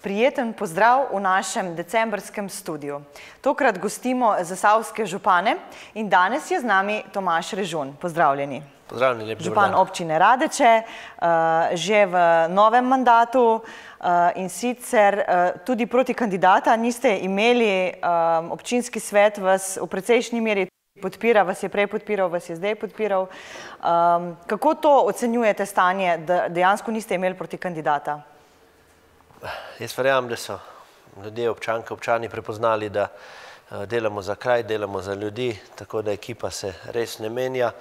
Prijeten pozdrav v našem decembrskem studiu. Tokrat gostimo zasavske župane in danes je z nami Tomaž Režun. Pozdravljeni. Pozdravljeni, lep dober dan. Župan občine Radeče, že v novem mandatu in sicer tudi proti kandidata niste imeli. Občinski svet vas v precejšnji meri podpira, vas je prej podpiral, vas je zdaj podpiral. Kako to ocenjujete stanje, da dejansko niste imeli proti kandidata? Jaz verjamem, da so ljudje, občanke, občani prepoznali, da delamo za kraj, delamo za ljudi, tako da ekipa se res ne menja,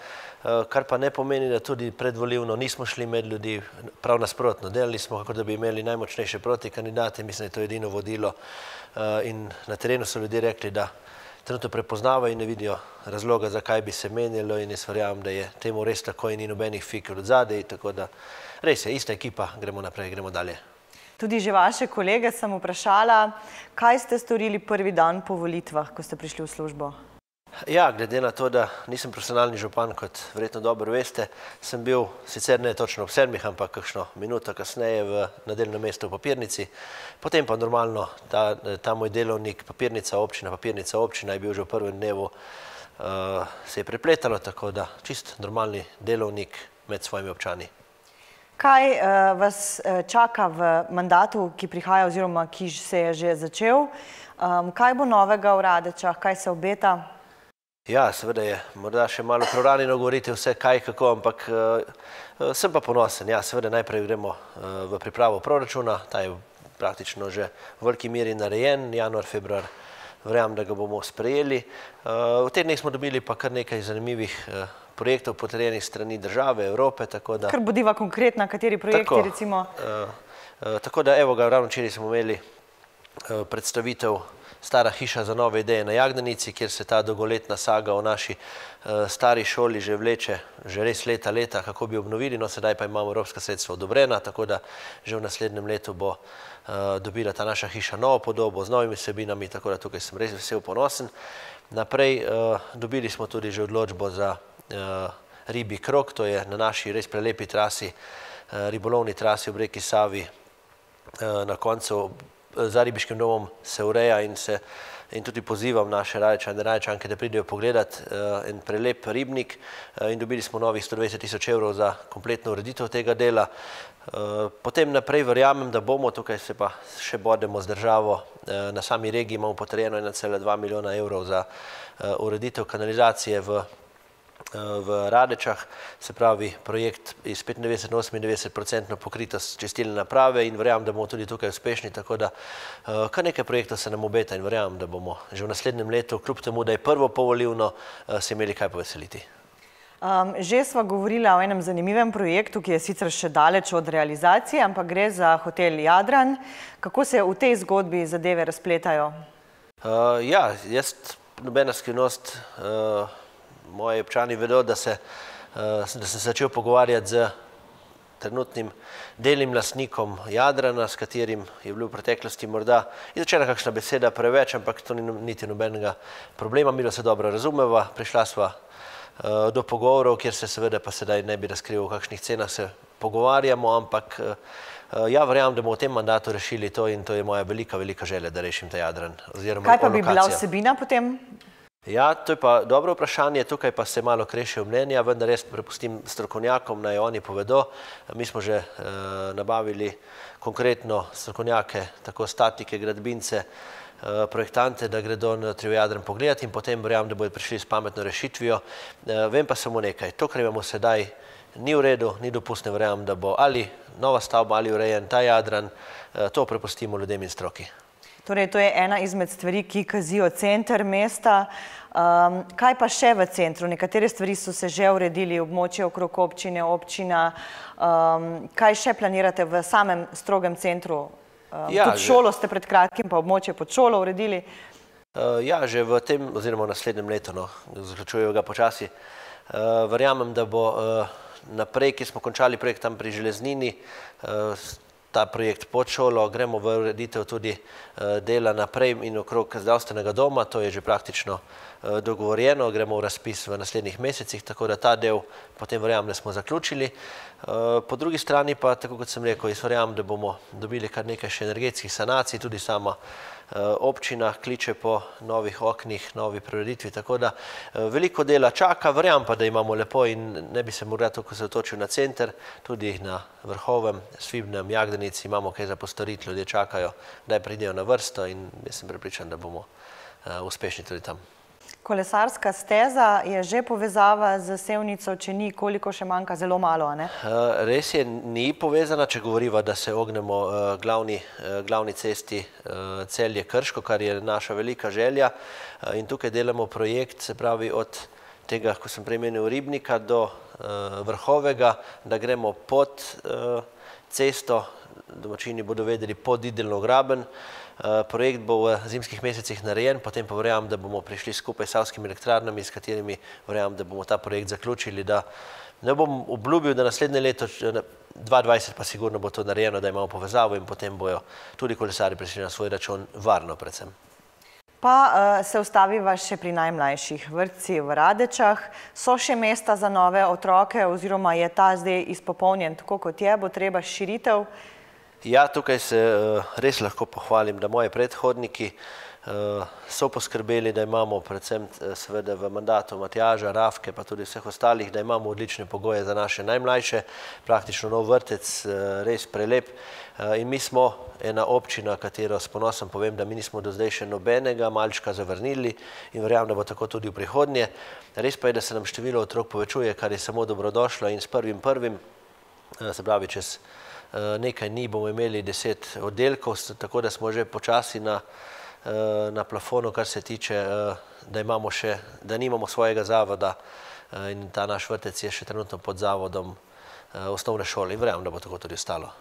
kar pa ne pomeni, da tudi predvolivno nismo šli med ljudi, prav nasprotno. Delali smo, kako da bi imeli najmočnejše protikandidate, mislim, da je to edino vodilo in na terenu so ljudje rekli, da trenutno prepoznavajo in ne vidijo razloga, zakaj bi se menilo in jaz verjamem, da je temu res tako in ni nobenih fikr od zadaj, tako da res je, ista ekipa, gremo naprej, gremo dalje. Tudi že vaše kolege sem vprašala, kaj ste storili prvi dan po volitvah, ko ste prišli v službo? Ja, glede na to, da nisem profesionalni župan, kot verjetno dobro veste, sem bil sicer ne točno ob 7, ampak kakšno minuto kasneje na delovnem mestu v papirnici. Potem pa normalno ta moj delovnik, papirnica občina je bil že v prvem dnevu, se je prepletalo, tako da čist normalni delovnik med svojimi občani. Kaj vas čaka v mandatu, ki prihaja oziroma ki se je že začel? Kaj bo novega v Radečah? Kaj se obeta? Ja, seveda je morda še malo preuranjeno govoriti vse kaj, kako, ampak sem pa ponosen. Ja, seveda najprej gremo v pripravo proračuna, ta je praktično že v veliki meri narejen, januar, februar, verjamem, da ga bomo sprejeli. V teh dneh smo dobili pa kar nekaj zanimivih projektov potrjenih strani države, Evrope, tako da... Kar bodiva konkretna, kateri projekti recimo? Tako da, evo ga, ravno včeraj smo imeli predstavitev Stara hiša za nove ideje na Jagnjanici, kjer se ta dolgoletna saga o naši stari šoli že vleče, že res leta, kako bi obnovili, no sedaj pa imamo evropska sredstva odobrena, tako da že v naslednjem letu bo dobila ta naša hiša novo podobo, z novimi vsebinami, tako da tukaj sem res vesel, ponosen. Naprej dobili smo tudi že odločbo za Ribji krog, to je na naši res prelepi trasi, ribolovni trasi ob reki Savi, na koncu za ribiškim domom se ureja in tudi pozivam naše Radečane in Radečanke, da pridejo pogledat en prelep ribnik in dobili smo novih 120 000 evrov za kompletno ureditev tega dela. Potem naprej verjamem, da bomo, tukaj se pa še bodemo z državo, na sami regiji imamo potrjeno 1,2 milijona evrov za ureditev kanalizacije v Radečah, se pravi projekt iz 95 na 98% pokritost čistilne naprave in verjamem, da bomo tudi tukaj uspešni, tako da kar nekaj projektov se nam obeta in verjamem, da bomo že v naslednjem letu, kljub temu, da je prvo povolilno, se imeli kaj poveseliti. Že sva govorila o enem zanimivem projektu, ki je sicer še daleč od realizacije, ampak gre za hotel Jadran. Kako se v tej zgodbi zadeve razpletajo? Ja, jaz nobena skrivnost, moji občani vedo, da sem se začel pogovarjati z trenutnim delnim lastnikom Jadrana, s katerim je bilo v preteklosti morda izrečena kakšna beseda preveč, ampak to ni niti nobenega problema, mi se dobro razumeva, prišla sva do pogovorov, kjer se seveda pa sedaj ne bi razkril, v kakšnih cenah se pogovarjamo, ampak ja, verjamem, da bomo v tem mandatu rešili to in to je moja velika želja, da rešim ta Jadran. Kaj pa bi bila vsebina potem? Ja, to je pa dobro vprašanje, tukaj pa se malo krešejo mnenja, vendar jaz prepustim strokovnjakom, naj oni povedo. Mi smo že nabavili konkretno strokovnjake, tako statike, gradbince, projektante, da gredo na Jadran pogledati in potem verjamem, da bodo prišli s pametno rešitvijo. Vem pa samo nekaj, to, kar imamo sedaj, ni v redu, ni dopustno, verjamem, da bo ali nova stavba ali urejen ta Jadran, to prepustimo ljudem in stroki. Torej, to je ena izmed stvari, ki kazijo center mesta. Kaj pa še v centru? Nekatere stvari so se že uredili, območje okrog občine, občina. Kaj še planirate v samem strogem centru? Tudi šolo ste pred kratkim, pa območje pod šolo uredili. Ja, že v tem oziroma v naslednjem letu, zaključujejo ga počasi. Verjamem, da bo naprej, ki smo končali projekt tam pri železnini, ta projekt pod šolo, gremo v ureditev tudi dela naprej in okrog zdravstvenega doma, to je že praktično dogovorjeno, gremo v razpis v naslednjih mesecih, tako da ta del potem verjamem, da smo zaključili. Po drugi strani pa, tako kot sem rekel, jaz verjamem, da bomo dobili kar nekaj še energetskih sanacij, tudi sama občina kliče po novih oknih, novi preureditvi, tako da veliko dela čaka, verjamem pa, da imamo lepo in ne bi se morda toliko osredotočil na center, tudi na Vrhovem, Svibnem, Jagdenici imamo kaj za postoriti, ljudje čakajo, da pridejo na vrsto in jaz sem prepričan, da bomo uspešni tudi tam. Kolesarska steza je že povezava z Sevnico, če ni, koliko še manjka, zelo malo, ne? Res je, ni povezana, če govoriva, da se ognemo glavni cesti Celje-Krško, kar je naša velika želja. In tukaj delamo projekt, se pravi od tega, ko sem premenil Ribnika, do Vrhovega, da gremo pod cesto, domačini bodo vedeli, pod Idelno graben. Projekt bo v zimskih mesecih narejen, potem pa verjamem, da bomo prišli skupaj s Savskimi elektrarnami, s katerimi verjamem, da bomo ta projekt zaključili, da ne bom obljubil, da naslednje leto, 2020 pa sigurno bo to narejeno, da imamo povezavo in potem bojo tudi kolesari prišli na svoj račun varno predvsem. Pa se ustaviva še pri najmlajših, vrtci v Radečah. So še mesta za nove otroke oziroma je ta zdaj izpopolnjen tako kot je, bo treba širitev? Ja, tukaj se res lahko pohvalim, da moji predhodniki so poskrbeli, da imamo predvsem seveda v mandatu Matjaža, Rafke, pa tudi vseh ostalih, da imamo odlične pogoje za naše najmlajše, praktično nov vrtec, res prelep. In mi smo ena občina, katero s ponosom povem, da mi nismo do zdaj še nobenega malčka zavrnili in verjamem, da bo tako tudi v prihodnje. Res pa je, da se nam število otrok povečuje, kar je samo dobrodošlo in s 1.1., se pravi čez nekaj dni bomo imeli 10 oddelkov, tako da smo že počasi na plafonu, kar se tiče, da nimamo svojega zavoda in ta naš vrtec je še trenutno pod zavodom osnovne šole in verjamem, da bo tako tudi ostalo.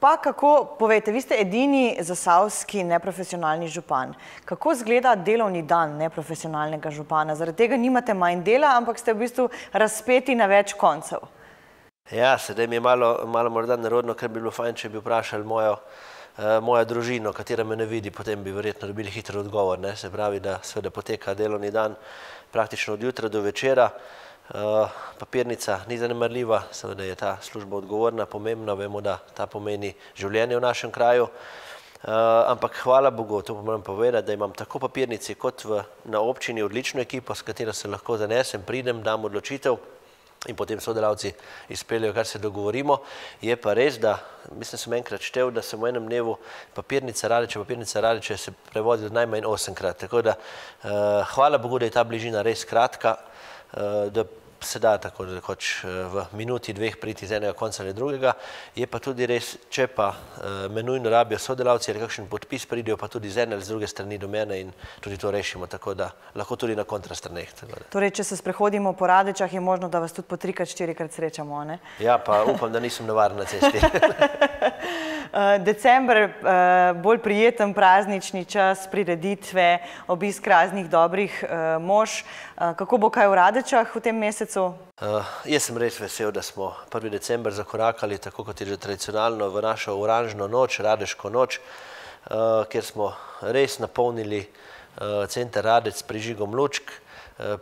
Pa kako, povejte, vi ste edini zasavski neprofesionalni župan. Kako izgleda delovni dan neprofesionalnega župana? Zaradi tega nimate manj dela, ampak ste v bistvu razpeti na več koncev. Ja, sedaj mi je malo morda nerodno, ker bi bilo fajn, če bi vprašali mojo družino, katera me ne vidi, potem bi verjetno dobili hitro odgovor. Se pravi, da seveda poteka delovni dan praktično od jutra do večera. Papirnica ni zanemarljiva, seveda je ta služba odgovorna, pomembna, vemo, da ta pomeni življenje v našem kraju. Ampak hvala Bogu, to pa moram povedati, da imam tako papirnici kot na občini odlično ekipo, s katero se lahko zanesem, pridem, dam odločitev in potem sodelavci izpeljejo, kar se dogovorimo. Je pa res, da, mislim, sem enkrat štev, da sem v enem dnevu papirnica Radeče se prevodil najmanj 8-krat. Tako da hvala Bogu, da je ta bližina res kratka, da se da tako rekoč v minuti, dveh priti z enega konca ali drugega. Je pa tudi res, če pa me nujno rabijo sodelavci ali kakšen podpis, pridijo pa tudi z ene ali z druge strani do mene in tudi to rešimo, tako da lahko tudi na kontrastraneh. Torej, če se sprehodimo po Radečah, je možno, da vas tudi po 3-krat, 4-krat srečamo, ne? Ja, pa upam, da nisem nevaren na cesti. December, bolj prijeten praznični čas, prireditve, obisk raznih dobrih mož. Kako bo kaj v Radečah v tem mesecu? Jaz sem res vesel, da smo 1. december zakorakali, tako kot je že tradicionalno, v našo oranžno noč, Radeško noč, kjer smo res napolnili center Radec s prižigom lučk,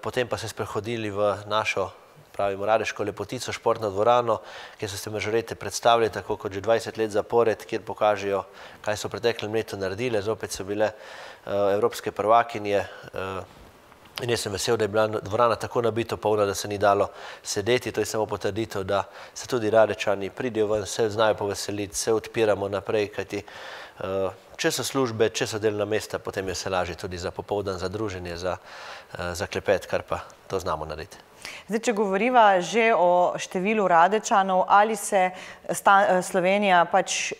potem pa se sprehodili v našo pravimo Radeško lepotico, športno dvorano, kjer so se mažorete predstavili tako kot že 20 let zapored, kjer pokažejo, kaj so v preteklem letu naredile. Zopet so bile evropske prvakinje in jaz sem vesel, da je bila dvorana tako nabito polna, da se ni dalo sedeti. To je samo potrditev, da se tudi Radečani pridejo ven, se znajo poveseliti, se odpiramo naprej, kajti če so službe, če so delna mesta, potem je se lažje tudi za popoldan, za druženje, za klepet, kar pa to znamo narediti. Zdaj, če govoriva že o številu Radečanov, ali se Slovenija, pač,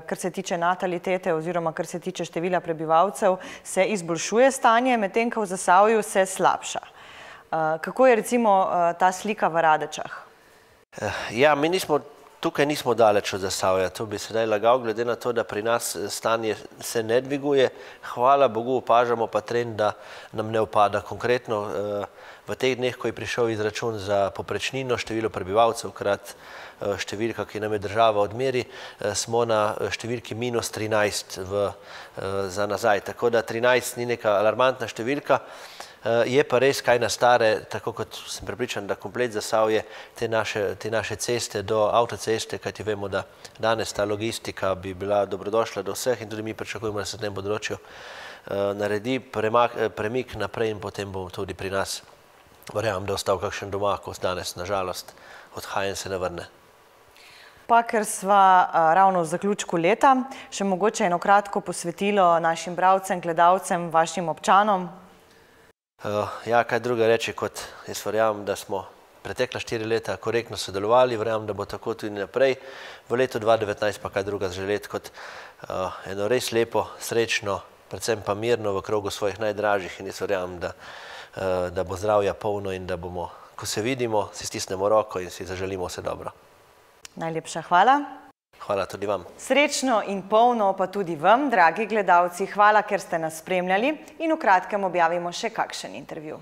kar se tiče natalitete oziroma kar se tiče števila prebivalcev, se izboljšuje stanje, medtem ko v Zasavju se slabša. Kako je recimo ta slika v Radečah? Ja, mi nismo Tukaj nismo daleč od Zasavja, to bi sedaj lagal, glede na to, da pri nas stanje se ne dviguje. Hvala Bogu, opažamo pa trend, da nam ne upada. Konkretno v teh dneh, ko je prišel izračun za poprečnino, število prebivalcev krat številka, ki nam je država odmeri, smo na številki -13 za nazaj. Tako da 13 ni neka alarmantna številka. Je pa res, kaj nas stare, tako kot sem prepričan, da komplet Zasavje, te naše ceste do avtoceste, kajti vemo, da danes ta logistika bi bila dobrodošla do vseh in tudi mi pričakujemo, da se na tem področju naredi premik naprej in potem bo tudi pri nas, verjamem, da ostal kakšen doma, ko danes, nažalost, odhaja in se ne vrne. Pa ker sva ravno v zaključku leta, še mogoče eno kratko posvetilo našim bralcem, gledalcem, vašim občanom. Ja, kaj druga reči, kot jaz verjamem, da smo pretekla 4 leta korektno sodelovali, verjamem, da bo tako tudi naprej. V letu 2019 pa kaj druga želeti kot eno res lepo, srečno, predvsem pa mirno v krogu svojih najdražjih in jaz verjamem, da bo zdravja polno in da bomo, ko se vidimo, si stisnemo roko in si zaželimo vse dobro. Najlepša hvala. Hvala tudi vam. Srečno in polno pa tudi vam, dragi gledalci. Hvala, ker ste nas spremljali in v kratkem objavimo še kakšen intervju.